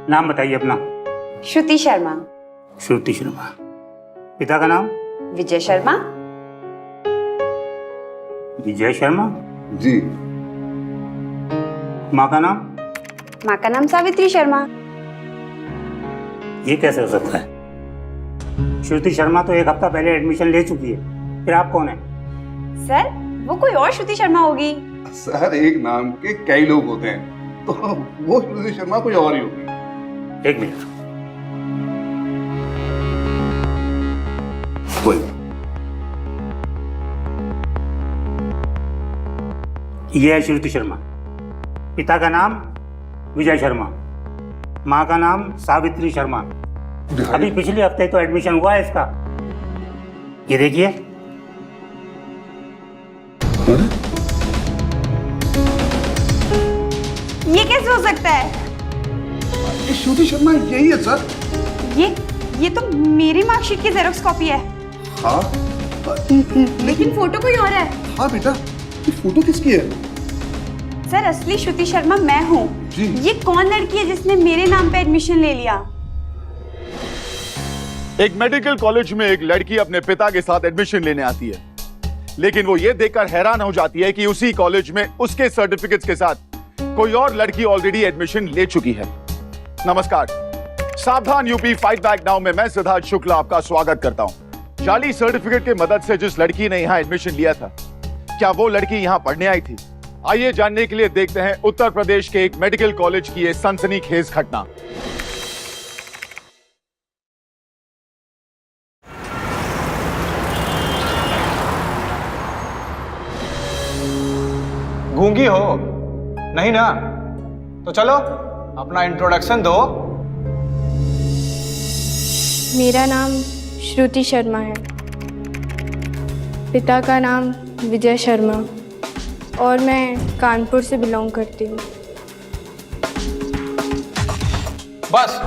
नाम बताइए अपना। श्रुति शर्मा। श्रुति शर्मा। पिता का नाम? विजय शर्मा। विजय शर्मा। जी। माँ का नाम? माँ का नाम सावित्री शर्मा। ये कैसे हो सकता है? श्रुति शर्मा तो एक हफ्ता पहले एडमिशन ले चुकी है, फिर आप कौन है? सर वो कोई और श्रुति शर्मा होगी। सर एक नाम के कई लोग होते हैं, तो वो श्रुति शर्मा कोई और ही होगी। एक मिनट। कोई ये है श्रुति शर्मा। पिता का नाम विजय शर्मा, माँ का नाम सावित्री शर्मा। अभी पिछले हफ्ते तो एडमिशन हुआ है इसका। ये देखिए। ये कैसे हो सकता है? ये श्रुति शर्मा यही है सर। ये तो मेरी मार्कशीट की जेरोक्स कॉपी है। हाँ लेकिन फोटो कोई और है। हाँ बेटा, ये फोटो किसकी है? सर असली श्रुति शर्मा मैं हूँ। जी। ये कौन लड़की है जिसने मेरे नाम पे एडमिशन ले लिया? एक मेडिकल कॉलेज में एक लड़की अपने पिता के साथ एडमिशन लेने आती है, लेकिन वो ये देखकर हैरान हो जाती है कि उसी कॉलेज में उसके सर्टिफिकेट्स के साथ कोई और लड़की ऑलरेडी एडमिशन ले चुकी है। नमस्कार, सावधान यूपी फाइट बैक नाउ में मैं सिद्धार्थ शुक्ला आपका स्वागत करता हूं। जाली सर्टिफिकेट की मदद से जिस लड़की ने यहां एडमिशन लिया था, क्या वो लड़की यहां पढ़ने आई थी? आइए जानने के लिए देखते हैं उत्तर प्रदेश के एक मेडिकल कॉलेज की ये सनसनीखेज घटना। गूंगी हो? नहीं ना? तो चलो अपना इंट्रोडक्शन दो। मेरा नाम श्रुति शर्मा है। पिता का नाम विजय शर्मा और मैं कानपुर से बिलोंग करती हूँ। बस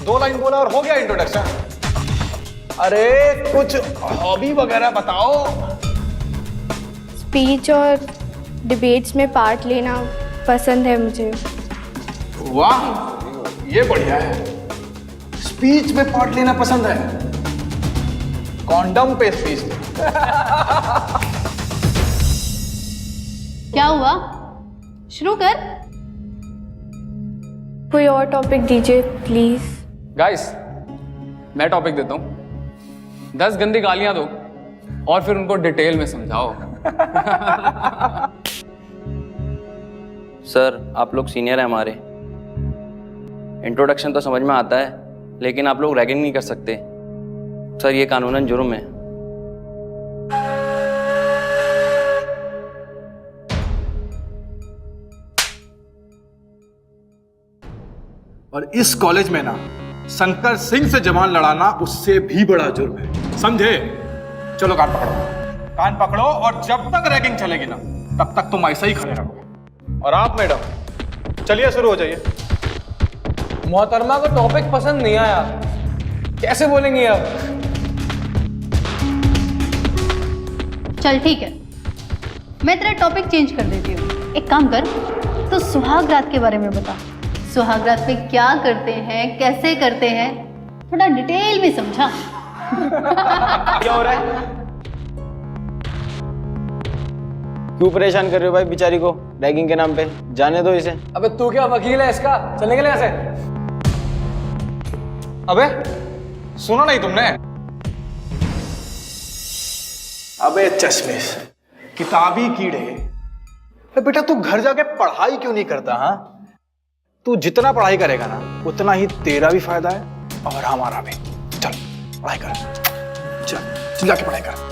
2 लाइन बोला और हो गया इंट्रोडक्शन। अरे कुछ हॉबी वगैरह बताओ। स्पीच और डिबेट्स में पार्ट लेना पसंद है मुझे। वाह, ये बढ़िया है। स्पीच में पार्ट लेना पसंद है। कॉन्डम पे स्पीच। क्या हुआ? शुरू कर। कोई और टॉपिक दीजिए प्लीज। गाइस, मैं टॉपिक देता हूँ। 10 गंदी गालियां दो और फिर उनको डिटेल में समझाओ। सर आप लोग सीनियर हैं हमारे, इंट्रोडक्शन तो समझ में आता है, लेकिन आप लोग रैगिंग नहीं कर सकते। सर ये कानूनन जुर्म है। और इस कॉलेज में ना शंकर सिंह से जवान लड़ाना उससे भी बड़ा जुर्म है, समझे? चलो कान पकड़ो, कान पकड़ो, और जब तक रैगिंग चलेगी ना तब तक तुम ऐसा ही खड़े रहोगे। और आप मैडम चलिए शुरू हो जाइए। मोहतरमा को टॉपिक पसंद नहीं आया, कैसे बोलेंगी आप? चल ठीक है, मैं तेरा टॉपिक चेंज कर देती हूँ। एक काम कर, तो सुहाग रात के बारे में बता। सुहाग रात पे क्या करते हैं, कैसे करते हैं, थोड़ा डिटेल में समझा। क्या हो रहा है? क्यों परेशान कर रहे हो भाई बेचारी को रैगिंग के नाम पे? जाने दो इसे। अबे तू क्या वकील है इसका? चलने के लिए ऐसे? अबे सुना नहीं तुमने? अबे चश्मिश, किताबी कीड़े। बेटा तू घर जाके पढ़ाई क्यों नहीं करता? हाँ, तू जितना पढ़ाई करेगा ना उतना ही तेरा भी फायदा है और हमारा भी। चल पढ़ाई कर, चल जाके पढ़ाई कर।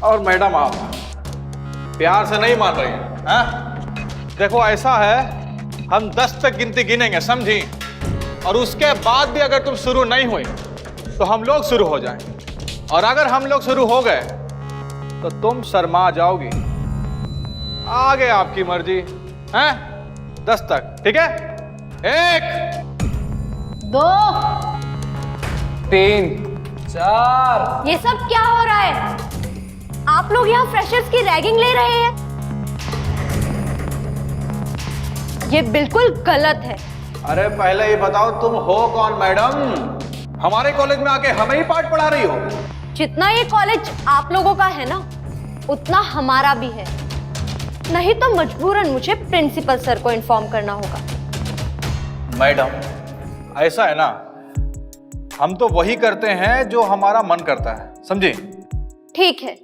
और मैडम आप प्यार से नहीं मान रही हैं, हाँ? देखो ऐसा है, हम 10 तक गिनती गिनेंगे, समझी? और उसके बाद भी अगर तुम शुरू नहीं हुई तो हम लोग शुरू हो जाएं। और अगर हम लोग शुरू हो गए तो तुम शर्मा जाओगी। आगे आपकी मर्जी, हैं? 10 तक, ठीक है? 1 2 3 4। ये सब क्या हो रहा है? आप लोग यहाँ फ्रेशर्स की रैगिंग ले रहे हैं? ये बिल्कुल गलत है। अरे पहले ये बताओ तुम हो कौन मैडम? हमारे कॉलेज में आके हमें ही पाठ पढ़ा रही हो? जितना ये कॉलेज आप लोगों का है ना, उतना हमारा भी है। नहीं तो मजबूरन मुझे प्रिंसिपल सर को इन्फॉर्म करना होगा। मैडम ऐसा है ना, हम तो वही करते हैं जो हमारा मन करता है, समझे? ठीक है,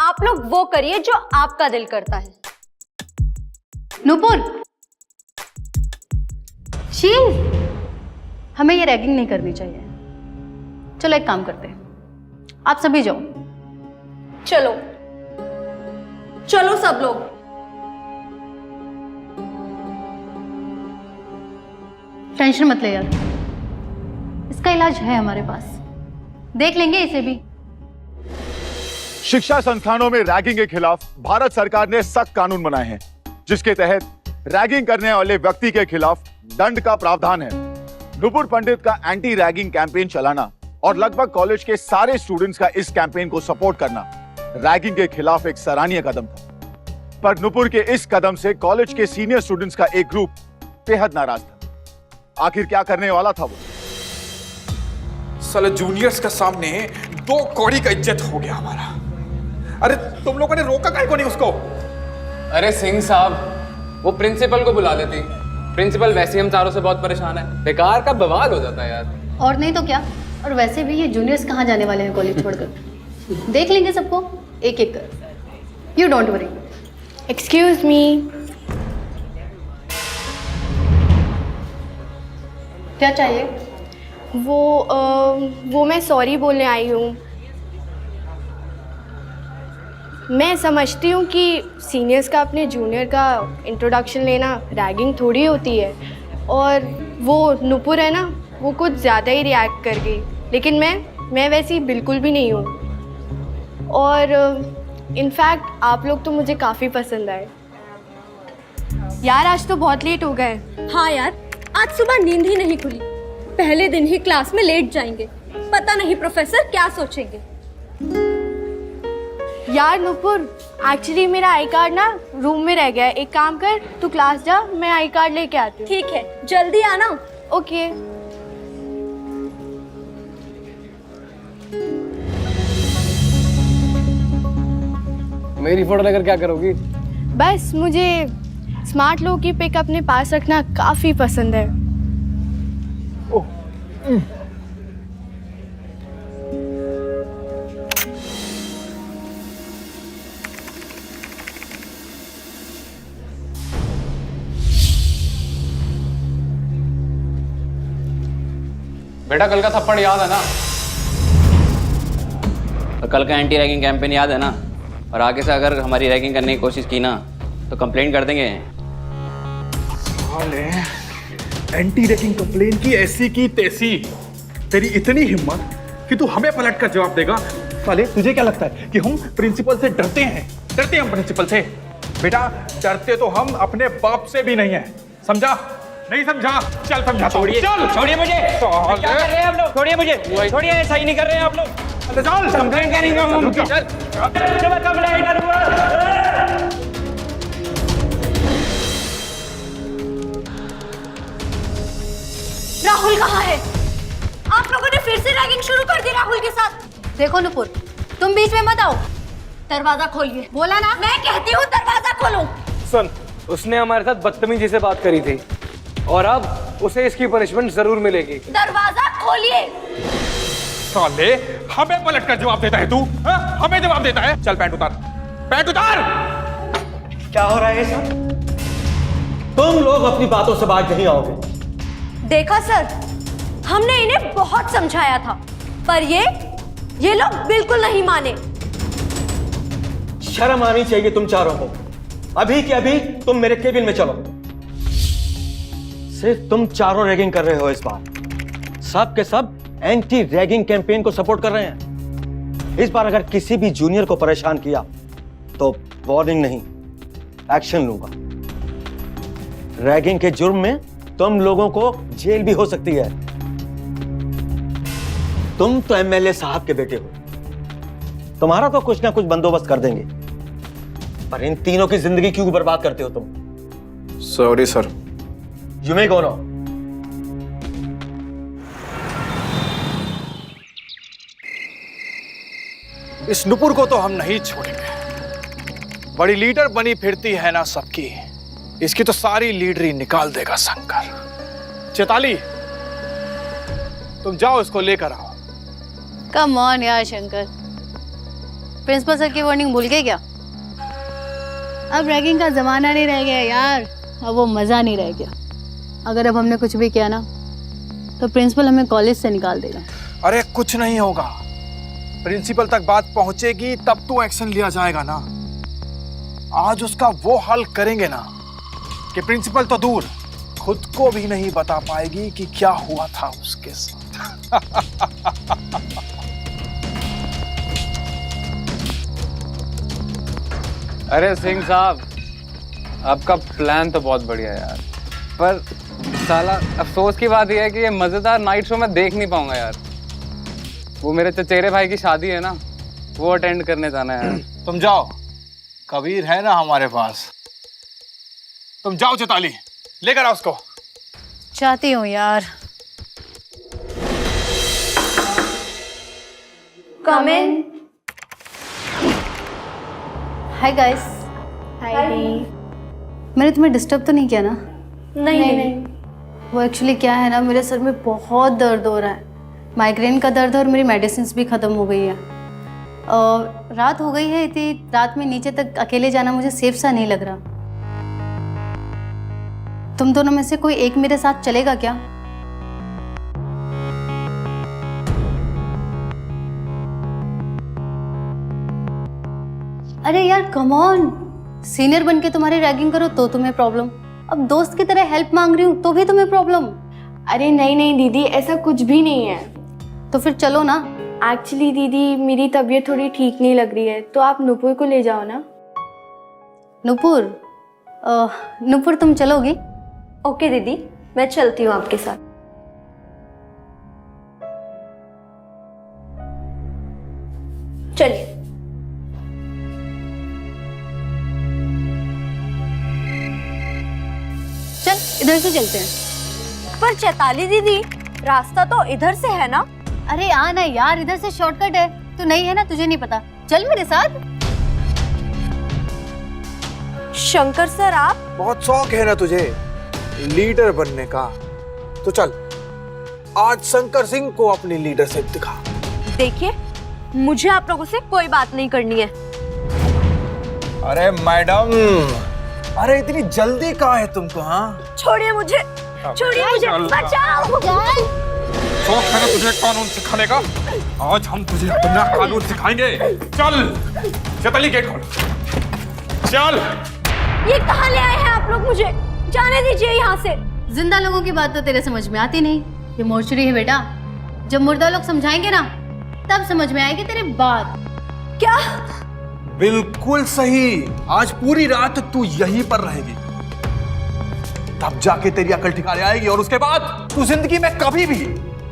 आप लोग वो करिए जो आपका दिल करता है। नूपुर, शील, हमें ये रैगिंग नहीं करनी चाहिए। चलो एक काम करते हैं, आप सभी जाओ। चलो चलो सब लोग। टेंशन मत ले यार, इसका इलाज है हमारे पास, देख लेंगे इसे भी। शिक्षा संस्थानों में रैगिंग के खिलाफ भारत सरकार ने सख्त कानून बनाए हैं, जिसके तहत रैगिंग करने वाले व्यक्ति के खिलाफ दंड का प्रावधान है। नुपुर पंडित का एंटी रैगिंग कैंपेन चलाना और लगभग कॉलेज के सारे स्टूडेंट्स का इस कैंपेन को सपोर्ट करना रैगिंग के खिलाफ एक सराहनीय कदम था। पर नुपुर के इस कदम से कॉलेज के सीनियर स्टूडेंट्स का एक ग्रुप बेहद नाराज था। आखिर क्या करने वाला था वो? साले जूनियर्स के सामने 2 कौड़ी का इज्जत हो गया हमारा। अरे तुम लोगों ने रोका काहे को नहीं उसको? अरे सिंह साहब, वो प्रिंसिपल को बुला देती। प्रिंसिपल वैसे ही हम चारों से बहुत परेशान है, बेकार का बवाल हो जाता है यार। और नहीं तो क्या, और वैसे भी ये जूनियर्स कहाँ जाने वाले हैं कॉलेज छोड़कर। देख लेंगे सबको एक एक कर, you don't worry. Excuse me. क्या चाहिए? वो मैं सॉरी बोलने आई हूँ। मैं समझती हूँ कि सीनियर्स का अपने जूनियर का इंट्रोडक्शन लेना रैगिंग थोड़ी होती है, और वो नुपुर है ना, वो कुछ ज़्यादा ही रिएक्ट कर गई, लेकिन मैं वैसी बिल्कुल भी नहीं हूँ। और इनफैक्ट आप लोग तो मुझे काफ़ी पसंद आए। यार आज तो बहुत लेट हो गए। हाँ यार, आज सुबह नींद ही नहीं खुली। पहले दिन ही क्लास में लेट जाएंगे, पता नहीं प्रोफेसर क्या सोचेंगे। यार नुपुर, एक्चुअली मेरा आई कार्ड ना रूम में रह गया है। एक काम कर, तू क्लास जा, मैं आई कार्ड लेके आती हूँ। ठीक है, जल्दी आना। ओके। मेरी फोटो लेकर क्या करोगी? बस मुझे स्मार्ट लोगों की पिक अपने पास रखना काफ़ी पसंद है। बेटा कल का थप्पड़ याद है ना? और कल का एंटी रैगिंग कैंपेन याद है ना? और आगे से अगर हमारी रैगिंग करने की कोशिश की ना तो कंप्लेंट कर देंगे। साले एंटी रैगिंग कंप्लेन की ऐसी की तैसी। तेरी इतनी हिम्मत कि तू हमें पलट कर जवाब देगा? साले तुझे क्या लगता है कि हम प्रिंसिपल से डरते हैं? डरते हैं हम प्रिंसिपल से? बेटा डरते तो हम अपने बाप से भी नहीं है, समझा? नहीं समझा? चल समझा। छोड़िए, छोड़िए मुझे। क्या कर रहे हैं आप लोग? छोड़िए मुझे, छोड़िए, ऐसा ही नहीं कर रहे हैं आप लोग। चल कंप्लेंट करेंगे हम। चल कंप्लेंट करूंगा। राहुल कहाँ है? आप लोगों ने फिर से रैगिंग शुरू कर दी राहुल के साथ। देखो नुपुर, तुम बीच में मत आओ। दरवाजा खोलिए। बोला ना, मैं कहती हूँ दरवाजा खोलो। सुन, उसने हमारे साथ बदतमीजी से बात करी थी और अब उसे इसकी पनिशमेंट जरूर मिलेगी। दरवाजा खोलिए। साले हमें पलट कर जवाब देता है तू? हमें जवाब देता है? चल पैंट उतार, पैंट उतार। क्या हो रहा है सर? तुम लोग अपनी बातों से बाहर नहीं आओगे। देखा सर, हमने इन्हें बहुत समझाया था, पर ये लोग बिल्कुल नहीं माने। शर्म आनी चाहिए तुम चारों को। अभी के अभी तुम मेरे केबिन में चलो। सिर्फ तुम चारों रैगिंग कर रहे हो इस बार। सब के सब एंटी रैगिंग कैंपेन को सपोर्ट कर रहे हैं। इस बार अगर किसी भी जूनियर को परेशान किया तो वार्निंग नहीं, एक्शन लूंगा। रैगिंग के जुर्म में तुम लोगों को जेल भी हो सकती है। तुम तो एमएलए साहब के बेटे हो, तुम्हारा तो कुछ ना कुछ बंदोबस्त कर देंगे, पर इन तीनों की जिंदगी क्यों बर्बाद करते हो तुम? Sorry sir. You may go now. इस नुपुर को तो हम नहीं छोड़ेंगे। बड़ी लीडर बनी फिरती है ना सबकी, इसकी तो सारी लीडरी निकाल देगा शंकर। चेताली, तुम जाओ इसको लेकर आओ। कम ऑन यार शंकर, प्रिंसिपल सर की वार्निंग भूल गए क्या? अब रैगिंग का जमाना नहीं रह गया यार, अब वो मजा नहीं रह गया। अगर अब हमने कुछ भी किया ना तो प्रिंसिपल हमें कॉलेज से निकाल देगा। अरे कुछ नहीं होगा, प्रिंसिपल तक बात पहुंचेगी तब तो एक्शन लिया जाएगा ना। आज उसका वो हाल करेंगे ना कि प्रिंसिपल तो दूर, खुद को भी नहीं बता पाएगी कि क्या हुआ था उसके साथ। अरे सिंह साहब, आपका प्लान तो बहुत बढ़िया है यार, पर साला अफसोस की बात यह है कि ये मजेदार नाइट शो मैं देख नहीं पाऊंगा यार। वो मेरे चचेरे भाई की शादी है ना, वो अटेंड करने जाना है यार। तुम जाओ, कबीर है ना हमारे पास। तुम जाओ चेताली, लेकर आओ उसको। चाहती हूँ यार। Come in. Hi guys. Hi. मैंने तुम्हें डिस्टर्ब तो नहीं किया ना? नहीं। वो एक्चुअली क्या है ना, मेरे सर में बहुत दर्द हो रहा है, माइग्रेन का दर्द है और मेरी मेडिसिन भी ख़त्म हो गई है। रात हो गई है, इतनी रात में नीचे तक अकेले जाना मुझे सेफ सा नहीं लग रहा। तुम दोनों में से कोई एक मेरे साथ चलेगा क्या? अरे यार कम ऑन, सीनियर बन के तुम्हारी रैगिंग करो तो तुम्हें प्रॉब्लम, अब दोस्त की तरह हेल्प मांग रही हूँ तो भी तुम्हें प्रॉब्लम। अरे नहीं दीदी, ऐसा कुछ भी नहीं है। तो फिर चलो ना। एक्चुअली दीदी मेरी तबीयत थोड़ी ठीक नहीं लग रही है, तो आप नुपुर को ले जाओ ना। नुपुर तुम चलोगी? ओके दीदी, मैं चलती हूँ आपके साथ। चलिए। चल इधर से चलते हैं। पर चैताली दीदी, रास्ता तो इधर से है ना? अरे आ ना यार, इधर से शॉर्टकट है। तू नहीं है ना, तुझे नहीं पता, चल मेरे साथ। शंकर सर आप? बहुत शौक है ना तुझे लीडर बनने का, तो चल आज शंकर सिंह को अपनी लीडरशिप दिखा। देखिए, मुझे आप लोगों से कोई बात नहीं करनी है। अरे मैडम, अरे इतनी जल्दी कहाँ है तुमको? हाँ छोड़िए मुझे, छोड़िए मुझे, बचाओ। शौक है ना तुझे कानून सिखाने का? आज हम तुझे अपना कानून सिखाएंगे। चल चेताली, गेट खोल, चल। ये कहाँ ले आए हैं आप लोग? मुझे जाने दीजिए यहाँ से। जिंदा लोगों की बात तो तेरे समझ में आती नहीं, ये मोर्चरी है बेटा। जब मुर्दा लोग समझाएंगे ना तब समझ में आएगी तेरी बात। क्या? बिल्कुल सही, आज पूरी रात तू यहीं पर रहेगी, तब जाके तेरी अकल ठिकाने आएगी और उसके बाद तू जिंदगी में कभी भी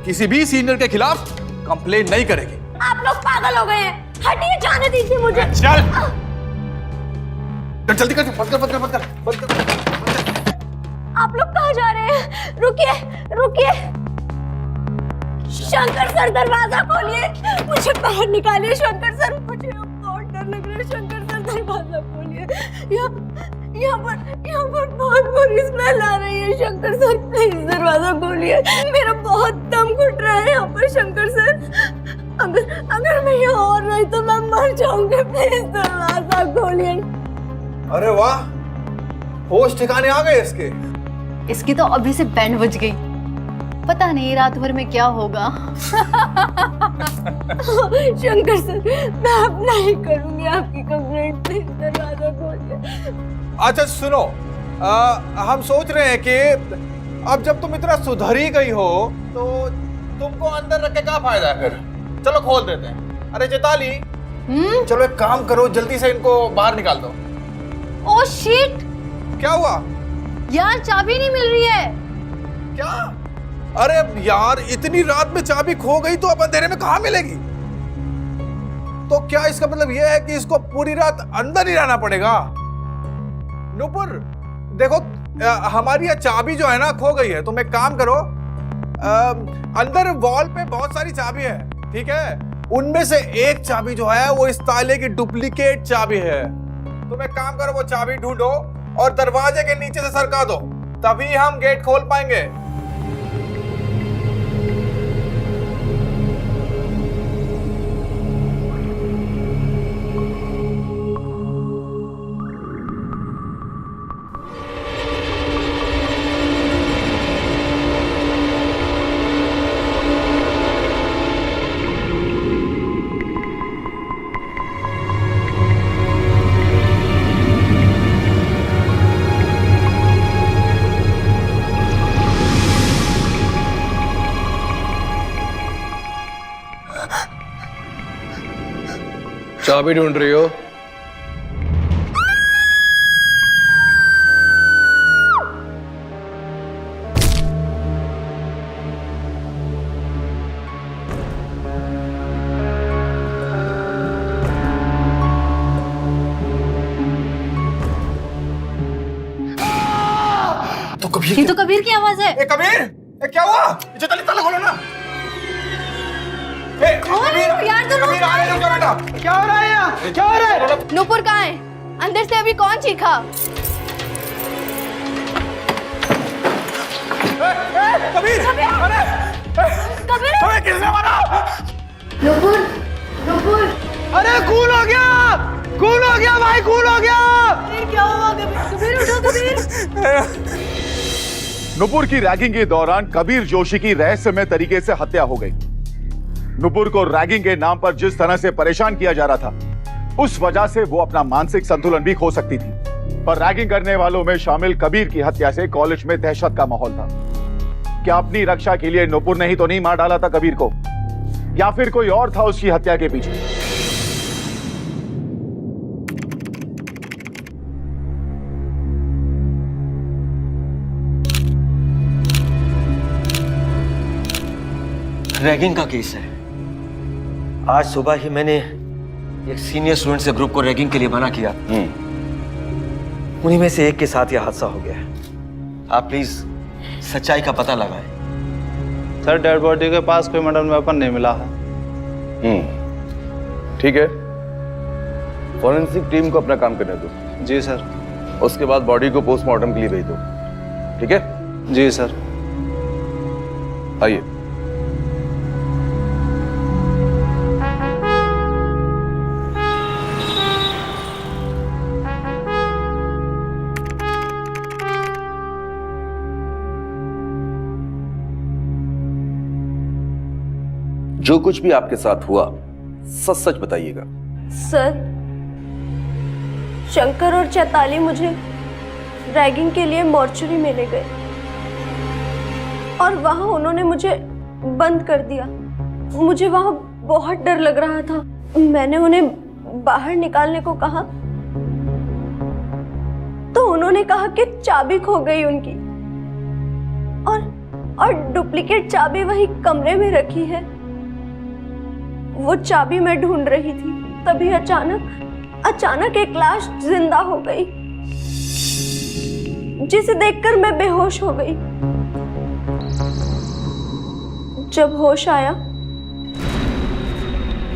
किसी भी सीनियर के खिलाफ कंप्लेन नहीं करेगी। आप लोग पागल हो गए हैं, हटिए, जाने दीजिए मुझे। चल जल्दी कर, बंद कर। आप लोग कहाँ जा रहे हैं? रुकिए। शंकर सर दरवाजा खोलिए, मुझे बाहर निकालिए। शंकर सर, मुझे बहुत डर लग रहा है। शंकर सर दरवाजा खोलिए, यहाँ पर बहुत बुरी स्मेल आ रही है। शंकर सर प्लीज दरवाजा खोलिए, मेरा बहुत दम घुट रहा है यहाँ पर। शंकर सर, अगर मैं यहाँ और रही तो मैं मर जाऊंगी, प्लीज दरवाजा खोलिए। अरे वाह, होश ठिकाने आ गए इसके। इसकी तो अभी से बैंड बज गई, पता नहीं रात भर में क्या होगा। शंकर सर, मैं अब नहीं करूंगी आपकी कंप्लेंट, प्लीज दरवाजा खोलिए। अच्छा सुनो, हम सोच रहे हैं कि अब जब तुम इतना सुधर ही गई हो तो तुमको अंदर रख के क्या फायदा है फिर? चलो खोल देते हैं। अरे चेताली, चलो एक काम करो, जल्दी से इनको बाहर निकाल दो। Oh shit! क्या हुआ यार, चाबी नहीं मिल रही है। क्या? अरे यार, इतनी रात में चाबी खो गई तो अब अंधेरे में कहाँ मिलेगी? तो क्या इसका मतलब यह है कि इसको पूरी रात अंदर ही रहना पड़ेगा? नुपुर देखो, हमारी ये चाबी जो है ना खो गई है। तुम एक काम करो, अंदर वॉल पे बहुत सारी चाबी है, ठीक है? उनमें से एक चाबी जो है वो इस ताले की डुप्लीकेट चाबी है। तुम एक काम करो, वो चाबी ढूंढो और दरवाजे के नीचे से सरका दो, तभी हम गेट खोल पाएंगे। चाबी ढूंढ रही हो? ये तो कबीर की आवाज है। ए कबीर, ए क्या हुआ? इसे ताला खोलो ना। यार तुम कबीर आ रहे हो क्या बेटा? क्या हो रहा है यहाँ? क्या हो रहा है? नूपुर कहाँ है? अंदर से अभी कौन चीखा? कबीर! अरे! कबीर! अरे किसने मारा? नूपुर! नूपुर! अरे खून हो गया! खून हो गया भाई, खून हो गया! क्या हुआ कबीर? कबीर उठो कबीर! नुपुर की रैगिंग के दौरान कबीर जोशी की रहस्यमय तरीके से हत्या हो गई। नुपुर को रैगिंग के नाम पर जिस तरह से परेशान किया जा रहा था, उस वजह से वो अपना मानसिक संतुलन भी खो सकती थी। पर रैगिंग करने वालों में शामिल कबीर की हत्या से कॉलेज में दहशत का माहौल था। क्या अपनी रक्षा के लिए नुपुर ने ही तो नहीं मार डाला था कबीर को, या फिर कोई और था उसकी हत्या के पीछे? रैगिंग का केस है। आज सुबह ही मैंने एक सीनियर स्टूडेंट से ग्रुप को रैगिंग के लिए मना किया। उन्हीं में से एक के साथ यह हादसा हो गया है। आप प्लीज सच्चाई का पता लगाएं। सर, डेड बॉडी के पास कोई मर्डर वेपन नहीं मिला है। ठीक है, फॉरेंसिक टीम को अपना काम करने दो। जी सर। उसके बाद बॉडी को पोस्टमार्टम के लिए भेज दो, ठीक है? जी सर। आइए। जो कुछ भी आपके साथ हुआ सच सच बताइएगा। सर, शंकर और चैताली मुझे रैगिंग के लिए मॉर्चरी में ले गए और वहां उन्होंने मुझे बंद कर दिया। मुझे वहां बहुत डर लग रहा था। मैंने उन्हें बाहर निकालने को कहा तो उन्होंने कहा कि चाबी खो गई उनकी, और डुप्लीकेट चाबी वही कमरे में रखी है। वो चाबी मैं ढूंढ रही थी, तभी अचानक एक लाश जिंदा हो गई, जिसे देखकर मैं बेहोश हो गई। जब होश आया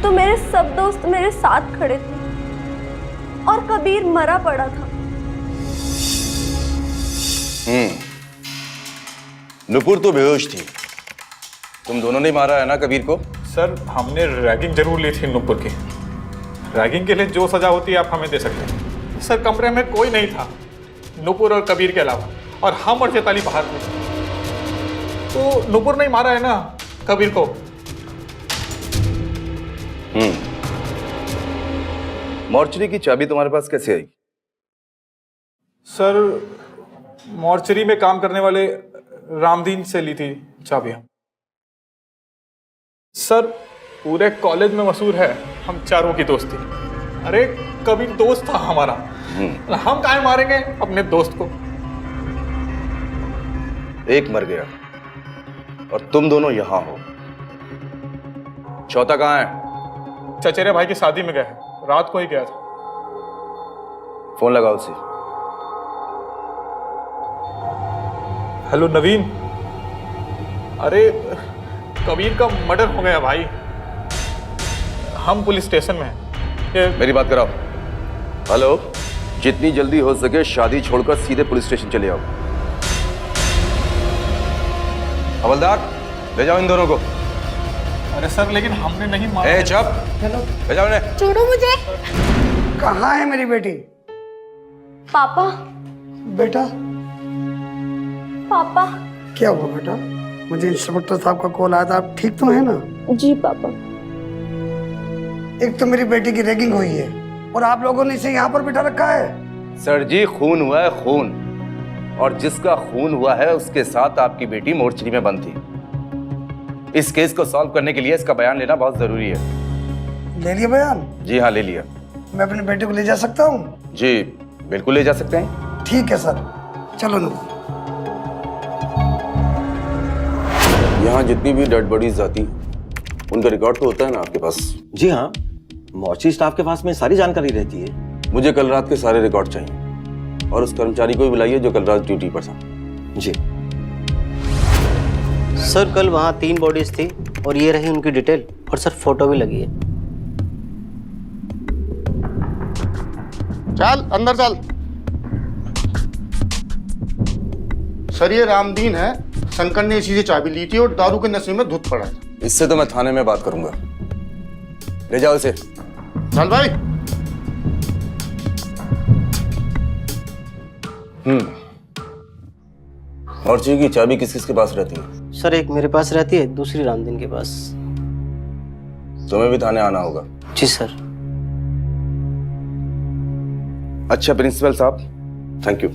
तो मेरे सब दोस्त मेरे साथ खड़े थे और कबीर मरा पड़ा था। नुपुर तो बेहोश थी। तुम दोनों ने मारा है ना कबीर को? सर, हमने रैगिंग जरूर ली थी नुपुर की। रैगिंग के लिए जो सजा होती है आप हमें दे सकते हैं। सर, कमरे में कोई नहीं था नुपुर और कबीर के अलावा, और हम और चैताली बाहर थे। तो नुपुर ने मारा है ना कबीर को। मॉर्चरी की चाबी तुम्हारे पास कैसे आई? सर, मॉर्चरी में काम करने वाले रामदीन से ली थी चाबियां। सर, पूरे कॉलेज में मशहूर है हम चारों की दोस्ती। अरे कबीर दोस्त था हमारा, हम काहे मारेंगे अपने दोस्त को? एक मर गया और तुम दोनों यहां हो। चौथा कहां है? चचेरे भाई की शादी में गया है, रात को ही गया था। फोन लगाओ उसे। हेलो नवीन, अरे कबीर का मर्डर हो गया भाई, हम पुलिस स्टेशन में हैं। मेरी बात कराओ। हेलो, जितनी जल्दी हो सके शादी छोड़कर सीधे पुलिस स्टेशन चले आओ। हवलदार, ले जाओ इन दोनों को। अरे सर, लेकिन हमने नहीं मारा। ए चुप, ले जाओ इन्हें। छोड़ो मुझे। कहाँ है मेरी बेटी? पापा। बेटा पापा। क्या हुआ बेटा? मुझे इंस्पेक्टर साहब का कॉल आया था, आप ठीक तो है ना? जी पापा। एक तो मेरी बेटी की रैगिंग हुई है और आप लोगों ने इसे यहाँ पर बिठा रखा है। सर जी, खून हुआ है खून, और जिसका खून हुआ है उसके साथ आपकी बेटी मोर्चरी में बंद थी। इस केस को सॉल्व करने के लिए इसका बयान लेना बहुत जरूरी है। ले लिया बयान? जी हाँ, ले लिया। मैं अपने बेटे को ले जा सकता हूँ? जी बिल्कुल ले जा सकते हैं। ठीक है सर, चलो नु। यहाँ जितनी भी डेड बॉडीज आती उनका रिकॉर्ड तो होता है ना आपके पास? जी हाँ, मॉर्चरी स्टाफ के पास में सारी जानकारी रहती है। मुझे कल रात के सारे रिकॉर्ड चाहिए, और उस कर्मचारी को भी बुलाइए जो कल रात ड्यूटी पर था। जी सर, कल वहाँ 3 बॉडीज थी और ये रही उनकी डिटेल, और सर फोटो भी लगी है। चल अंदर चल। सर ये रामदीन है, शंकर ने इसी से चाबी ली थी और दारू के नशे में धुत पड़ा है। इससे तो मैं थाने में बात करूंगा। ले जाओ इसे। चल भाई। मोर्चे की चाबी किस किस के पास रहती है? सर, एक मेरे पास रहती है, दूसरी रामदीन के पास। तुम्हें भी थाने आना होगा। जी सर। अच्छा प्रिंसिपल साहब, थैंक यू।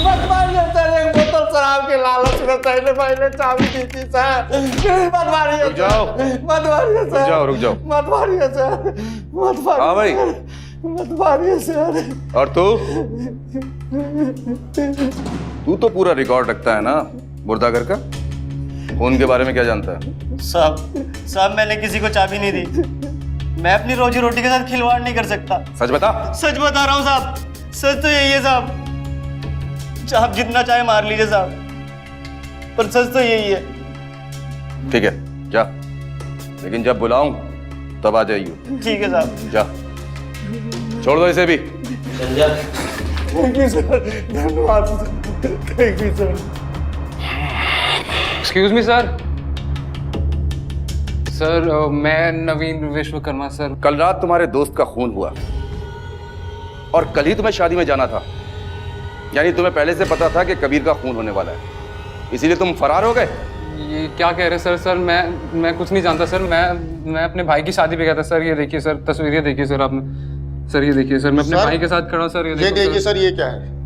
मत मारिए सर, एक बोतल शराब के लालच में पहले पहले चाबी दी थी सर। प्लीज मत मारिए। रुक जाओ। मत मारिए सर। रुक जाओ। मत मारिए सर। मत मारिए। हाँ भाई। मत मारिए सर। और तू तो पूरा रिकॉर्ड रखता है ना मुर्दागर का। खून के बारे में क्या जानता है? साहब मैंने किसी को चाबी नहीं दी। मैं अपनी रोजी रोटी के साथ खिलवाड़ नहीं कर सकता। सच बता। सच बता रहा हूँ साहब, सच तो यही है साहब। आप जितना चाहे मार लीजिए साहब, पर सच तो यही है। ठीक है जा, लेकिन जब बुलाऊं तब आ जाइयो। ठीक है साहब। जा, छोड़ दो इसे भी। थैंक यू सर, धन्यवाद। Thank you sir. Excuse me sir. Sir मैं नवीन विश्वकर्मा सर। कल रात तुम्हारे दोस्त का खून हुआ और कल ही तुम्हें शादी में जाना था, यानी तुम्हें पहले से पता था कि कबीर का खून होने वाला है, इसीलिए तुम फरार हो गए। ये क्या कह रहे हैं सर? सर मैं कुछ नहीं जानता सर। मैं अपने भाई की शादी पे गया था सर। ये देखिए सर, तस्वीरें देखिए सर आपने। सर ये देखिए सर, मैं अपने भाई के साथ खड़ा हूँ सर। ये देखिए सर, ये क्या है?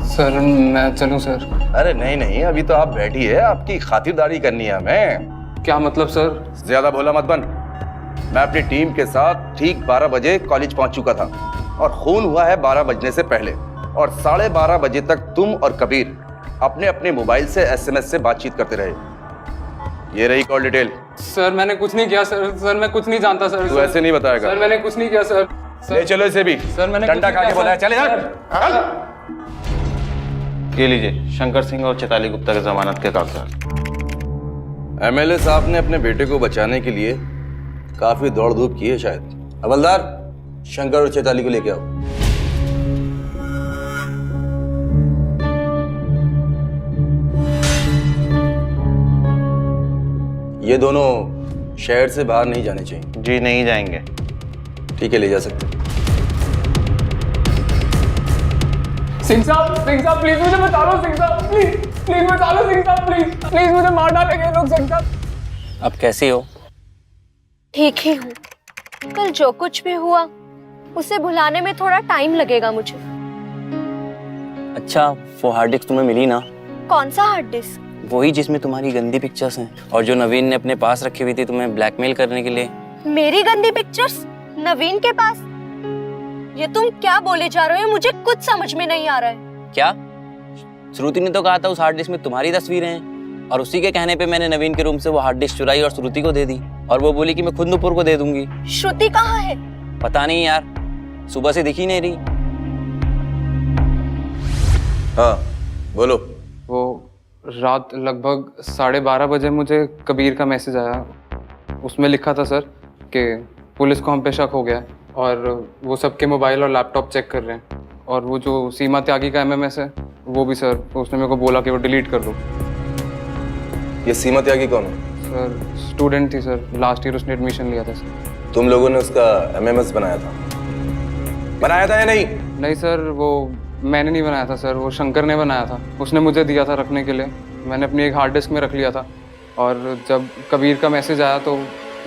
सर मैं चलूं सर? अरे नहीं नहीं, अभी तो आप बैठी है, आपकी खातिरदारी करनी है हमें। क्या मतलब सर? ज्यादा भोला मत बन। मैं अपनी टीम के साथ ठीक 12 बजे कॉलेज पहुंच चुका था और खून हुआ है 12 बजने से पहले, और 12:30 बजे तक तुम और कबीर अपने अपने मोबाइल से SMS से बातचीत करते रहे। ये रही कॉल डिटेल। सर मैंने कुछ नहीं किया सर। सर मैं कुछ नहीं जानता सर। तू ऐसे नहीं बताएगा। सर मैंने कुछ नहीं किया सर। ले चलो इसे भी। सर मैंने डंडा खा के बोला है, चले जा। ये लीजिए, शंकर सिंह और चैताली गुप्ता के जमानत के कागजात। MLA साहब ने अपने बेटे को बचाने के लिए काफी दौड़ धूप की है शायद। हवलदार, शंकर और चैताली को लेके आओ। ये दोनों शहर से बाहर नहीं जाने चाहिए। जी नहीं जाएंगे। ठीक है, ले जा सकते। सिंह साहब प्लीज मुझे बता लो। सिंह साहब प्लीज बता लो। सिंह साहब प्लीज मुझे मार डालेंगे लोग। सिंह साहब अब कैसी हो? ठीक ही हूँ। कल जो कुछ भी हुआ उसे भुलाने में थोड़ा टाइम लगेगा मुझे। अच्छा, वो हार्ड डिस्क तुम्हें मिली ना? कौन सा हार्ड डिस्क? वही जिसमें तुम्हारी गंदी पिक्चर्स हैं, और जो नवीन ने अपने पास रखी हुई थी तुम्हें ब्लैकमेल करने के लिए। मेरी गंदी पिक्चर्स नवीन के पास? ये तुम क्या बोले जा रहे हो? मुझे कुछ समझ में नहीं आ रहा है। क्या श्रुति ने तो कहा था उस हार्ड डिस्क में तुम्हारी तस्वीरें हैं, और उसी के कहने पे मैंने नवीन के रूम से वो हार्ड डिस्क चुराई और श्रुति को दे दी, और वो बोली कि मैं खुद नुपुर को दे दूंगी। श्रुति कहाँ है? पता नहीं यार, सुबह से दिखी नहीं रही। हाँ बोलो। वो रात लगभग 12:30 बजे मुझे कबीर का मैसेज आया। उसमें लिखा था सर कि पुलिस को हम पे शक हो गया और वो सबके मोबाइल और लैपटॉप चेक कर रहे हैं, और वो जो सीमा त्यागी का MMS है वो भी सर, उसने मेरे को बोला कि वो डिलीट कर दो। ये सीमा त्यागी कौन है? सर स्टूडेंट थी सर, लास्ट ईयर उसने एडमिशन लिया था सर। तुम लोगों ने उसका MMS बनाया था या नहीं? नहीं सर, वो मैंने नहीं बनाया था सर, वो शंकर ने बनाया था। उसने मुझे दिया था रखने के लिए, मैंने अपनी एक हार्ड डिस्क में रख लिया था, और जब कबीर का मैसेज आया तो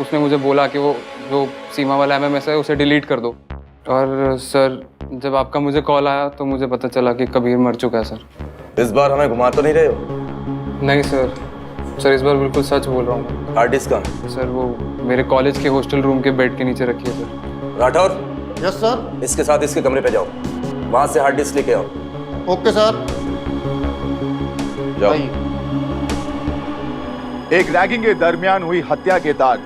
उसने मुझे बोला कि वो जो सीमा वाला MMS है उसे डिलीट कर दो। और सर जब आपका मुझे कॉल आया तो मुझे पता चला कि कबीर मर चुका है सर। इस बार हमें घुमा तो नहीं रहे हो? नहीं सर, सर इस बार बिल्कुल सच बोल रहा हूँ। हार्ड डिस्क का? सर वो मेरे कॉलेज के हॉस्टल रूम के बेड के नीचे रखी है सर। Rathore, yes sir. इसके साथ इसके कमरे पे जाओ, वहां से हार्ड डिस्क लेके आओ। Okay sir. जाओ। एक रैगिंग के दरमियान हुई हत्या के तार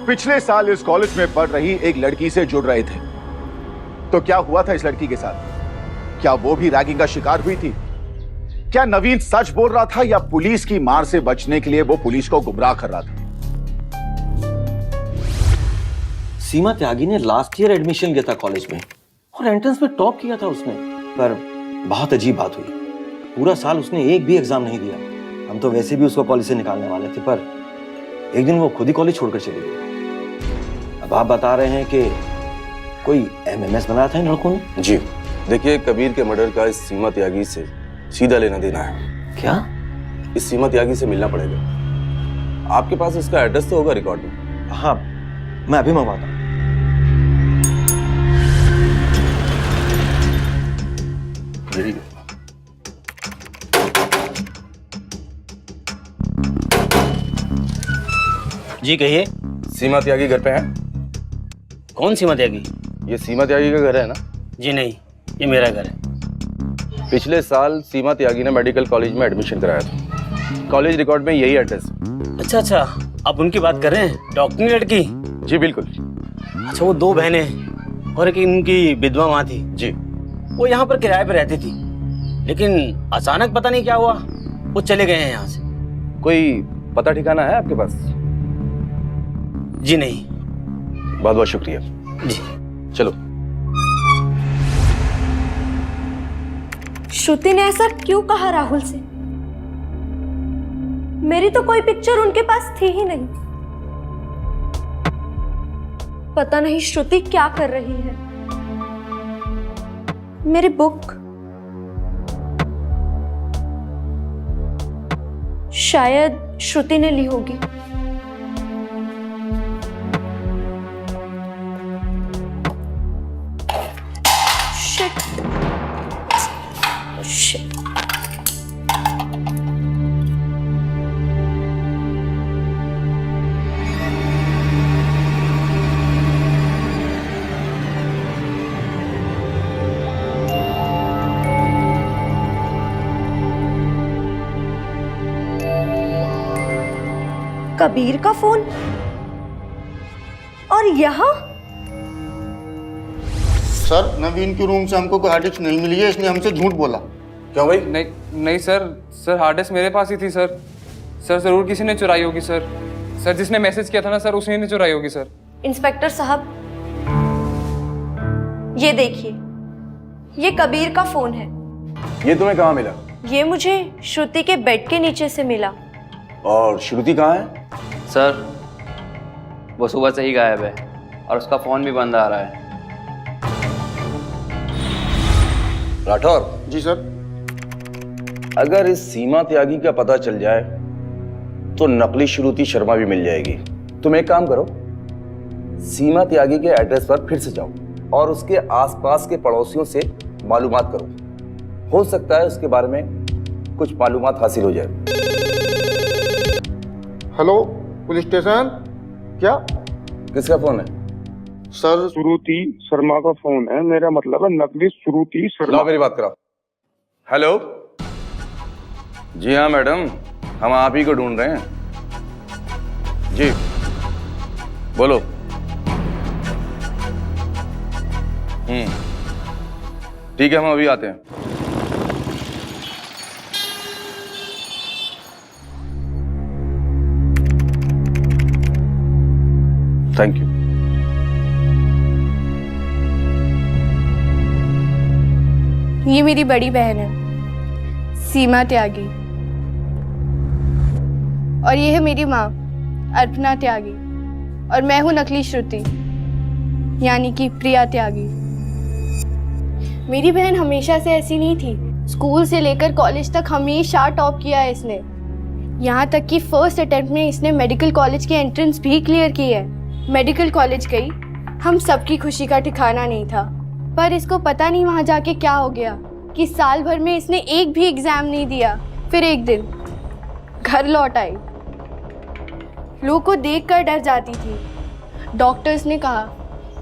पिछले साल इस कॉलेज में पढ़ रही एक लड़की से जुड़ रहे थे। तो क्या हुआ था इस लड़की के साथ? क्या वो भी रैगिंग का शिकार हुई थी? क्या नवीन सच बोल रहा था या पुलिस की मार से बचने के लिए वो पुलिस को गुमराह कर रहा था? सीमा त्यागी ने लास्ट ईयर एडमिशन लिया था कॉलेज में और एंट्रेंस में टॉप किया था उसने, पर बहुत अजीब बात हुई, पूरा साल उसने एक भी एग्जाम नहीं दिया। हम तो वैसे भी उसको कॉलेज से निकालने वाले थे, पर एक दिन वो खुद ही कॉलेज छोड़कर चली गई। अब आप बता रहे हैं कि कोई MMS बनाया था इन लड़कों ने? जी देखिए, कबीर के मर्डर का इस सीमा त्यागी से सीधा लेना देना है। क्या? इस सीमा त्यागी से मिलना पड़ेगा। आपके पास इसका एड्रेस तो होगा रिकॉर्ड में? हाँ, मैं अभी मंगवाता हूँ। जी कहिए। सीमा त्यागी घर पे है? कौन सीमा त्यागी? ये सीमा त्यागी का घर है ना? जी नहीं, ये मेरा घर है। पिछले साल सीमा त्यागी ने मेडिकल कॉलेज में एडमिशन कराया था। कॉलेज रिकॉर्ड में यही एड्रेस है। अच्छा अच्छा, आप उनकी बात कर रहे हैं, डॉक्टरी लड़की? जी बिल्कुल। अच्छा, वो 2 बहनें और एक उनकी विधवा माँ थी। जी। वो यहाँ पर किराए पर रहती थी, लेकिन अचानक पता नहीं क्या हुआ वो चले गए हैं यहाँ से। कोई पता ठिकाना है आपके पास? जी नहीं। बहुत बहुत शुक्रिया जी। चलो। श्रुति ने ऐसा क्यों कहा राहुल से? मेरी तो कोई पिक्चर उनके पास थी ही नहीं। पता नहीं श्रुति क्या कर रही है। मेरी बुक शायद श्रुति ने ली होगी। Shit. कबीर का फोन और यहाँ? सर, नवीन के रूम से हमको कोई हार्ड डिस्क नहीं मिली है, इसने हमसे झूठ बोला। क्यों भाई? नहीं सर हार्ड डिस्क मेरे पास ही थी सर। सर जरूर किसी ने चुराई होगी सर। सर जिसने मैसेज किया था ना सर, उसी ने चुराई होगी सर। इंस्पेक्टर साहब, ये देखिए, ये कबीर का फोन है। ये तुम्हें कहाँ मिला? ये मुझे श्रुति के बेड के नीचे से मिला। और श्रुति कहाँ है? सर वो सुबह से ही गायब है और उसका फोन भी बंद आ रहा है। राठौर। जी सर। अगर इस सीमा त्यागी का पता चल जाए तो नकली श्रुति शर्मा भी मिल जाएगी। तुम एक काम करो, सीमा त्यागी के एड्रेस पर फिर से जाओ और उसके आसपास के पड़ोसियों से मालूमात करो। हो सकता है उसके बारे में कुछ मालूमात हासिल हो जाए। Hello police station. क्या? किसका फोन है? सर, श्रुति शर्मा का फोन है। मेरा मतलब है नकली श्रुति शर्मा। लाओ मेरी बात कराओ। हेलो, जी हाँ मैडम, हम आप ही को ढूंढ रहे हैं। जी बोलो। ठीक है, हम अभी आते हैं। Thank you. ये मेरी बड़ी बहन है, सीमा त्यागी। और ये है मेरी माँ, अर्पणा त्यागी। और मैं हूँ नकली श्रुति, यानी कि प्रिया त्यागी। मेरी बहन हमेशा से ऐसी नहीं थी। स्कूल से लेकर कॉलेज तक हमेशा टॉप किया है इसने। यहाँ तक कि फर्स्ट अटेम्प्ट में इसने मेडिकल कॉलेज की एंट्रेंस भी क्लियर की है। मेडिकल कॉलेज गई, हम सबकी खुशी का ठिकाना नहीं था। पर इसको पता नहीं वहाँ जाके क्या हो गया कि साल भर में इसने एक भी एग्जाम नहीं दिया। फिर एक दिन घर लौट आई। लोगों को देखकर डर जाती थी। डॉक्टर्स ने कहा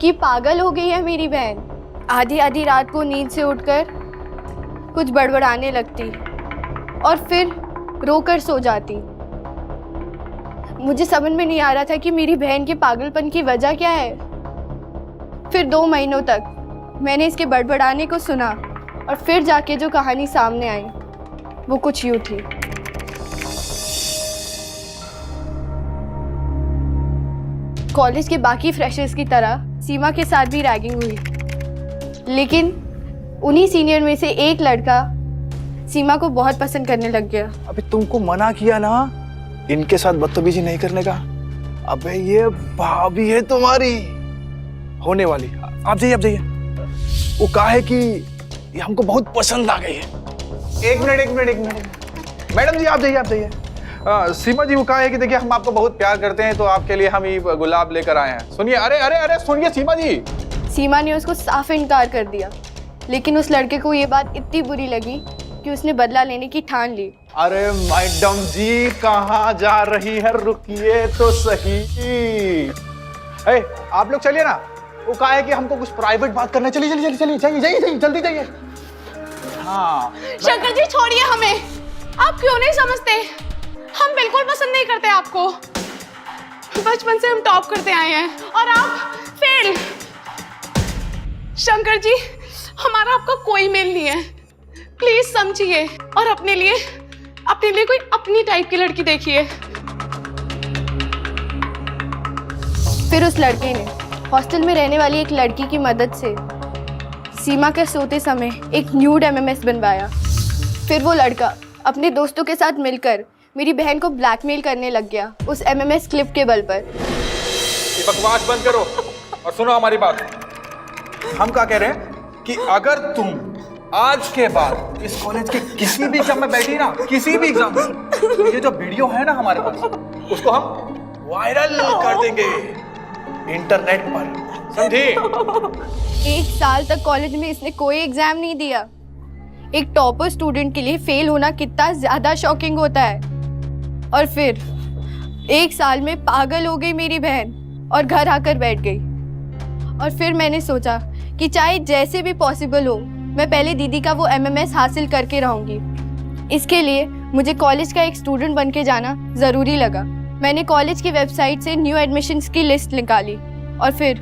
कि पागल हो गई है मेरी बहन। आधी आधी रात को नींद से उठकर कुछ बड़बड़ाने लगती और फिर रोकर सो जाती। मुझे समझ में नहीं आ रहा था कि मेरी बहन के पागलपन की वजह क्या है। फिर 2 महीनों तक मैंने इसके बड़बड़ाने को सुना और फिर जाके जो कहानी सामने आई वो कुछ यूँ थी। कॉलेज के बाकी फ्रेशर्स की तरह सीमा के साथ भी रैगिंग हुई, लेकिन उन्हीं सीनियर में से एक लड़का सीमा को बहुत पसंद करने लग गया। अबे तुमको मना किया ना इनके साथ बदतमीजी नहीं करने का। अबे ये भाभी है तुम्हारी होने वाली। आप जाइए, आप जाइए। वो कहा है कि ये हमको बहुत पसंद आ गई है। एक मिनट मैडम जी, आप जाइए, आप जाइए। सीमा जी, वो कहा है कि देखिए हम आपको बहुत प्यार करते हैं, तो आपके लिए हम ये गुलाब लेकर आए हैं। सुनिए, अरे अरे अरे सुनिए सीमा जी। सीमा ने उसको साफ इनकार कर दिया, लेकिन उस लड़के को ये बात इतनी बुरी लगी कि उसने बदला लेने की ठान ली। अरे मैडम जी, कहाँ जा रही है? रुकिए तो सही। आप लोग चलिए ना। वो कहा है कि हमको कुछ प्राइवेट बात करना है। चलिए चलिए चलिए चलिए, जाइए जल्दी जाइए। हाँ शंकर जी, छोड़िए हमें। आप क्यों नहीं समझते? हम बिल्कुल पसंद नहीं करते आपको। बचपन से हम टॉप करते आए हैं और आप फेल। शंकर जी, हमारा आपका कोई मेल नहीं है। प्लीज समझिए और अपने लिए कोई अपनी टाइप की लड़की देखिए। फिर उस लड़के ने हॉस्टल में रहने वाली एक लड़की की मदद से सीमा के सोते समय एक न्यूड MMS बनवाया। फिर वो लड़का अपने दोस्तों के साथ मिलकर मेरी बहन को ब्लैकमेल करने लग गया उस MMS क्लिप के बल पर। ये बकवास बंद करो और सुनो हमारी बात। हम क्या कह रहे हैं कि अगर तुम आज के बाद इस कॉलेज के किसी भी एग्जाम में बैठी ना, किसी भी एग्जाम में, तो ये जो वीडियो है ना हमारे पास, उसको हम वायरल कर देंगे इंटरनेट पर, समझी? 1 साल तक कॉलेज में इसने कोई एग्जाम नहीं दिया। एक टॉपर स्टूडेंट के लिए फेल होना कितना ज्यादा शॉकिंग होता है। और फिर 1 साल में पागल हो गई मेरी बहन और घर आकर बैठ गई। और फिर मैंने सोचा कि चाहे जैसे भी पॉसिबल हो, मैं पहले दीदी का वो MMS हासिल करके रहूंगी। इसके लिए मुझे कॉलेज का एक स्टूडेंट बन के जाना ज़रूरी लगा। मैंने कॉलेज की वेबसाइट से न्यू एडमिशन्स की लिस्ट निकाली और फिर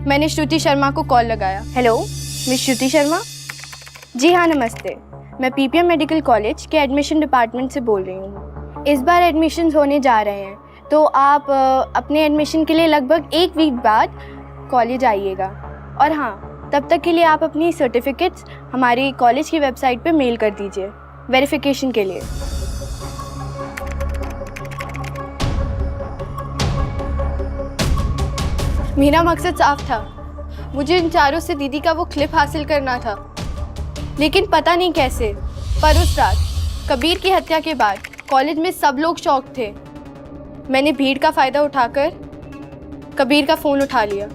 मैंने श्रुति शर्मा को कॉल लगाया। हेलो, मिस श्रुति शर्मा? जी हाँ, नमस्ते। मैं PPM मेडिकल कॉलेज के एडमिशन डिपार्टमेंट से बोल रही हूँ। इस बार एडमिशन्स होने जा रहे हैं, तो आप अपने एडमिशन के लिए लगभग 1 वीक बाद कॉलेज आइएगा। और हाँ, तब तक के लिए आप अपनी सर्टिफिकेट्स हमारी कॉलेज की वेबसाइट पे मेल कर दीजिए वेरिफिकेशन के लिए। मेरा मकसद साफ था, मुझे इन चारों से दीदी का वो क्लिप हासिल करना था। लेकिन पता नहीं कैसे, पर उस रात कबीर की हत्या के बाद कॉलेज में सब लोग शॉक थे। मैंने भीड़ का फ़ायदा उठाकर कबीर का फ़ोन उठा लिया।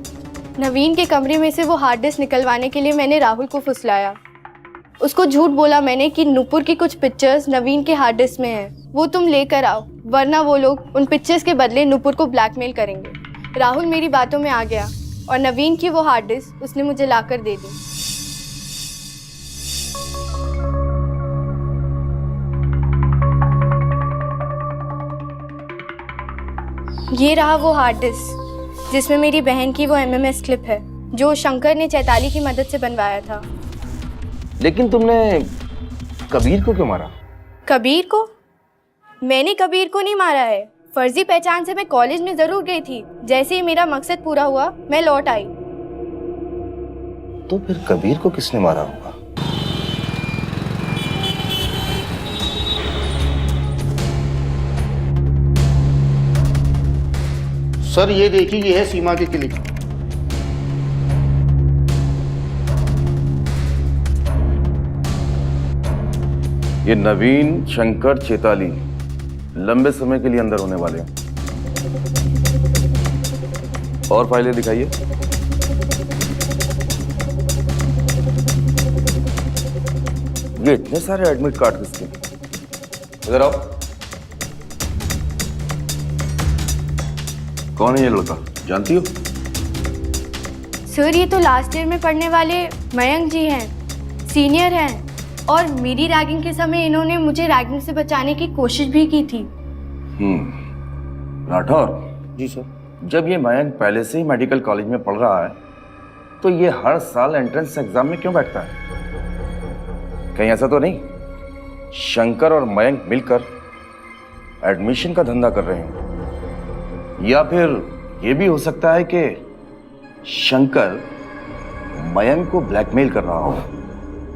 नवीन के कमरे में से वो हार्ड डिस्क निकलवाने के लिए मैंने राहुल को फुसलाया। उसको झूठ बोला मैंने कि नुपुर की कुछ पिक्चर्स नवीन के हार्ड डिस्क में हैं, वो तुम लेकर आओ, वरना वो लोग उन पिक्चर्स के बदले नुपुर को ब्लैकमेल करेंगे। राहुल मेरी बातों में आ गया और नवीन की वो हार्ड डिस्क उसने मुझे लाकर दे दी। ये रहा वो हार्ड डिस्क जिसमें मेरी बहन की वो MMS क्लिप है जो शंकर ने चैताली की मदद से बनवाया था। लेकिन तुमने कबीर को क्यों मारा? कबीर को? मैंने कबीर को नहीं मारा है। फर्जी पहचान से मैं कॉलेज में जरूर गई थी। जैसे ही मेरा मकसद पूरा हुआ मैं लौट आई। तो फिर कबीर को किसने मारा होगा? सर ये देखिए, ये है सीमा की क्लिप। ये नवीन, शंकर, चेताली लंबे समय के लिए अंदर होने वाले हैं। और फाइलें दिखाइए। ये इतने सारे एडमिट कार्ड किसके? इधर आओ। कौन है ये लड़का, जानती हो? सर ये तो लास्ट ईयर में पढ़ने वाले मयंक जी हैं, सीनियर हैं और मेरी रैगिंग के समय इन्होंने मुझे रैगिंग से बचाने की कोशिश भी की थी। राठौर जी सर। जब ये मयंक पहले से ही मेडिकल कॉलेज में पढ़ रहा है तो ये हर साल एंट्रेंस एग्जाम में क्यों बैठता है? कहीं ऐसा तो नहीं शंकर और मयंक मिलकर एडमिशन का धंधा कर रहे हैं? या फिर ये भी हो सकता है कि शंकर मयंक को ब्लैकमेल कर रहा हो?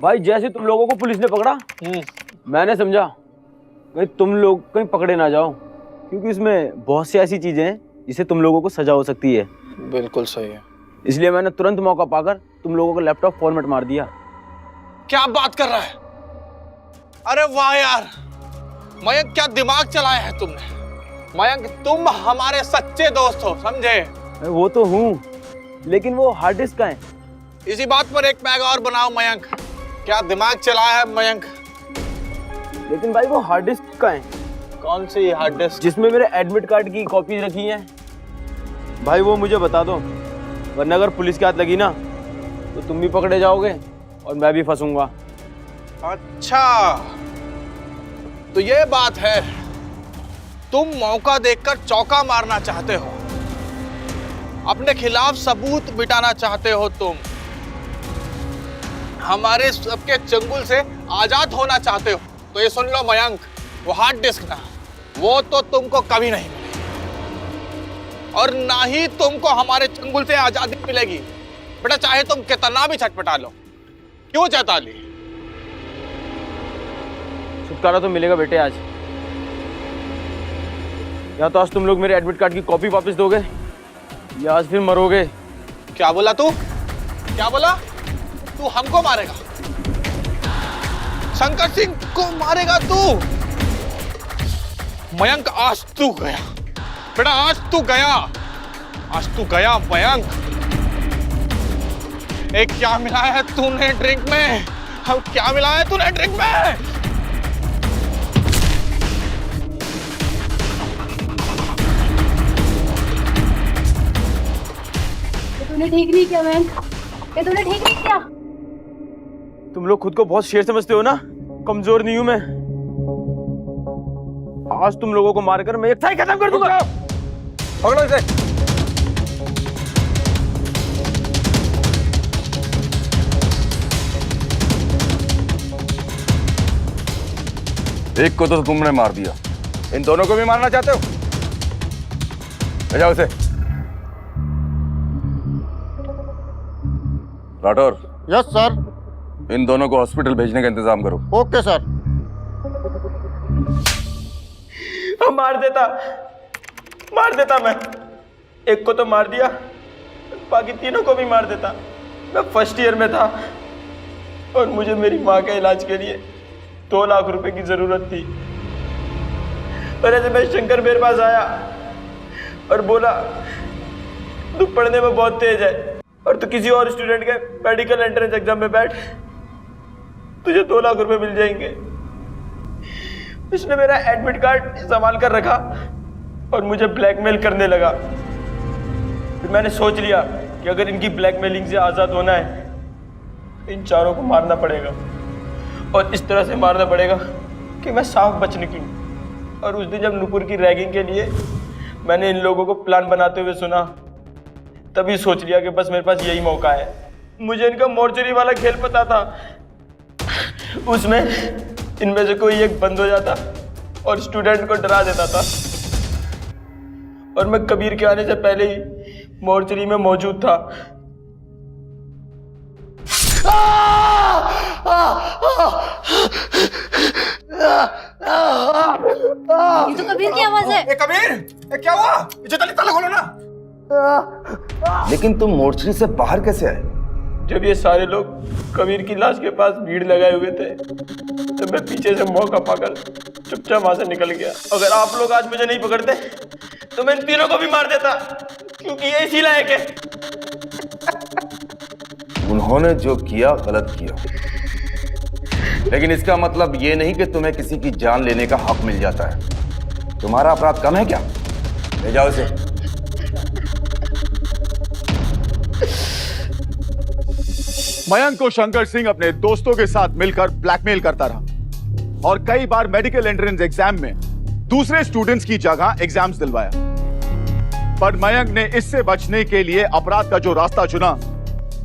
भाई जैसे तुम लोगों को पुलिस ने पकड़ा मैंने समझा कहीं तुम लोग कहीं पकड़े ना जाओ, क्योंकि इसमें बहुत सी ऐसी चीजें हैं जिससे तुम लोगों को सजा हो सकती है। बिल्कुल सही है। इसलिए मैंने तुरंत मौका पाकर तुम लोगों का लैपटॉप फॉर्मेट मार दिया। क्या बात कर रहा है? अरे वाह यार मयंक, क्या दिमाग चलाया है तुमने। मयंक तुम हमारे सच्चे दोस्त हो, समझे? वो तो हूँ, लेकिन वो हार्ड डिस्क का है। इसी बात पर एक पैग और बनाओ मयंक। क्या दिमाग चलाया है मयंक। लेकिन भाई वो हार्ड डिस्क का है। कौन सी हार्ड डिस्क? जिसमें मेरे एडमिट कार्ड की कॉपीज रखी हैं। भाई वो मुझे बता दो, वरना अगर पुलिस के हाथ लगी ना तो तुम भी पकड़े जाओगे और मैं भी फंसूंगा। अच्छा तो ये बात है, तुम मौका देखकर चौका मारना चाहते हो, अपने खिलाफ सबूत मिटाना चाहते हो, तुम हमारे सबके चंगुल से आजाद होना चाहते हो। तो ये सुन लो मयंक, वो हार्ड डिस्क ना, वो तो तुमको कभी नहीं मिलेगी और ना ही तुमको हमारे चंगुल से आजादी मिलेगी। बेटा चाहे तुम कितना भी छटपटा लो। क्यों चैताली? छुटकारा तो मिलेगा बेटे आज। या तो आज तुम लोग मेरे एडमिट कार्ड की कॉपी वापस दोगे या आज फिर मरोगे। क्या बोला तू? क्या बोला? तू हमको मारेगा? शंकर सिंह को मारेगा तू? मयंक आज तू गया बेटा, आज तू गया, आज तू गया मयंक। एक क्या मिलाया है तूने ड्रिंक में? क्या मिलाया है तूने ड्रिंक में? तूने ठीक नहीं किया मयंक, ये तूने ठीक नहीं किया। तुम लोग खुद को बहुत शेर समझते हो ना, कमजोर नहीं हूं मैं। आज तुम लोगों को मारकर मैं एक थाई खत्म कर दूंगा। पकड़ो इसे। एक को तो तुमने मार दिया, इन दोनों को भी मारना चाहते हो? ले जाओ इसे। राठौर। Yes sir. इन दोनों को हॉस्पिटल भेजने का इंतजाम करो। Okay sir. मार देता मैं। एक को तो मार दिया, बाकी तीनों को भी मार देता। मैं फर्स्ट ईयर में था और मुझे मेरी माँ के इलाज के लिए 2 लाख रुपए की जरूरत थी। और ऐसे मैं शंकर मेरे पास आया और बोला तू पढ़ने में बहुत तेज है और तू किसी और स्टूडेंट के मेडिकल एंट्रेंस एग्जाम में बैठ, तुझे 2 लाख रुपए मिल जाएंगे। उसने मेरा एडमिट कार्ड संभाल कर रखा और मुझे ब्लैकमेल करने लगा। फिर मैंने सोच लिया कि अगर इनकी ब्लैकमेलिंग से आज़ाद होना है तो इन चारों को मारना पड़ेगा और इस तरह से मारना पड़ेगा कि मैं साफ बच निकलूं। और उस दिन जब नुपुर की रैगिंग के लिए मैंने इन लोगों को प्लान बनाते हुए सुना, तभी सोच लिया कि बस मेरे पास यही मौका है। मुझे इनका मोर्चरी वाला खेल पता था, उसमें इनमें से कोई एक बंद हो जाता और स्टूडेंट को डरा देता था, और मैं कबीर के आने से पहले ही मोर्चरी में मौजूद था। ये तो कबीर की आवाज है। कबीर, क्या हुआ? जल्दी ताला खोलो ना। लेकिन तुम मोर्चरी से बाहर कैसे आए? जब ये सारे लोग कबीर की लाश के पास भीड़ लगाए हुए थे, तो मैं पीछे से मौका पाकर चुपचाप वहां से निकल गया। अगर आप लोग आज मुझे नहीं पकड़ते तो मैं इन तीनों को भी मार देता, क्योंकि ये इसी लायक है। उन्होंने जो किया गलत किया, लेकिन इसका मतलब ये नहीं कि तुम्हें किसी की जान लेने का हक मिल जाता है। तुम्हारा अपराध कम है क्या? ले जाओ इसे। मयंक को शंकर सिंह अपने दोस्तों के साथ मिलकर ब्लैकमेल करता रहा और कई बार मेडिकल एंट्रेंस एग्जाम में दूसरे स्टूडेंट्स की जगह एग्जाम्स दिलवाया। पर मयंक ने इससे बचने के लिए अपराध का जो रास्ता चुना,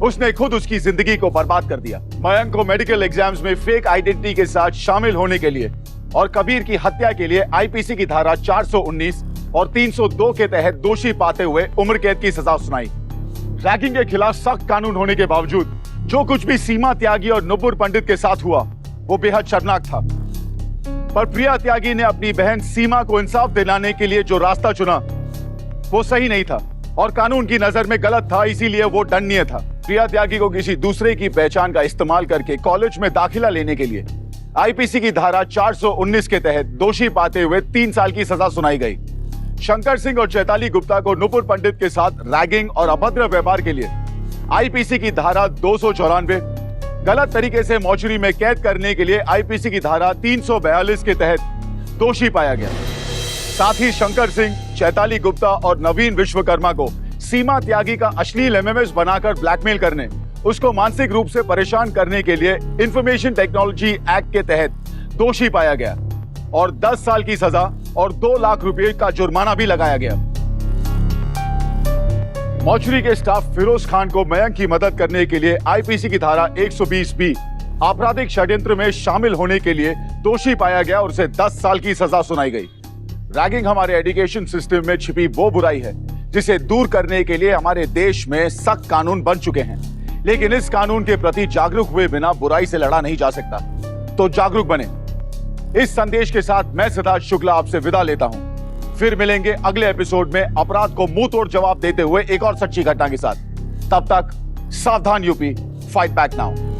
उसने खुद उसकी जिंदगी को बर्बाद कर दिया। मयंक को मेडिकल एग्जाम्स में फेक आइडेंटिटी के साथ शामिल होने के लिए और कबीर की हत्या के लिए आईपीसी की धारा 419 और 302 के तहत दोषी पाते हुए उम्र कैद की सजा सुनाई। रैगिंग के खिलाफ सख्त कानून होने के बावजूद जो कुछ भी सीमा त्यागी और नुपुर पंडित के साथ हुआ, वो बेहद शर्मनाक था। पर प्रिया त्यागी ने अपनी बहन सीमा को इंसाफ दिलाने के लिए जो रास्ता चुना, वो सही नहीं था और कानून की नजर में गलत था, इसीलिए वो दंडनीय था। प्रिया त्यागी को किसी दूसरे की पहचान का इस्तेमाल करके कॉलेज में दाखिला लेने के लिए आईपीसी की धारा 419 के तहत दोषी पाते हुए 3 साल की सजा सुनाई गई। शंकर सिंह और चैताली गुप्ता को नुपुर पंडित के साथ रैगिंग और अभद्र व्यवहार के लिए आईपीसी की धारा 294, गलत तरीके से मौचरी में कैद करने के लिए आईपीसी की धारा 342 के तहत दोषी पाया गया। साथ ही शंकर सिंह, चैताली गुप्ता और नवीन विश्वकर्मा को सीमा त्यागी का अश्लील एमएमएस बनाकर ब्लैकमेल करने, उसको मानसिक रूप से परेशान करने के लिए इंफॉर्मेशन टेक्नोलॉजी एक्ट के तहत दोषी पाया गया और 10 साल की सजा और 2 लाख रुपए का जुर्माना भी लगाया गया। मौचरी के स्टाफ फिरोज खान को मयंक की मदद करने के लिए आईपीसी की धारा 120B आपराधिक षड्यंत्र में शामिल होने के लिए दोषी पाया गया और उसे 10 साल की सजा सुनाई गई। रैगिंग हमारे एजुकेशन सिस्टम में छिपी वो बुराई है जिसे दूर करने के लिए हमारे देश में सख्त कानून बन चुके हैं, लेकिन इस कानून के प्रति जागरूक हुए बिना बुराई से लड़ा नहीं जा सकता। तो जागरूक बने। इस संदेश के साथ मैं सिद्धार्थ शुक्ला आपसे विदा लेता हूं। फिर मिलेंगे अगले एपिसोड में अपराध को मुंह तोड़ जवाब देते हुए एक और सच्ची घटना के साथ। तब तक सावधान यूपी, फाइट बैक नाउ।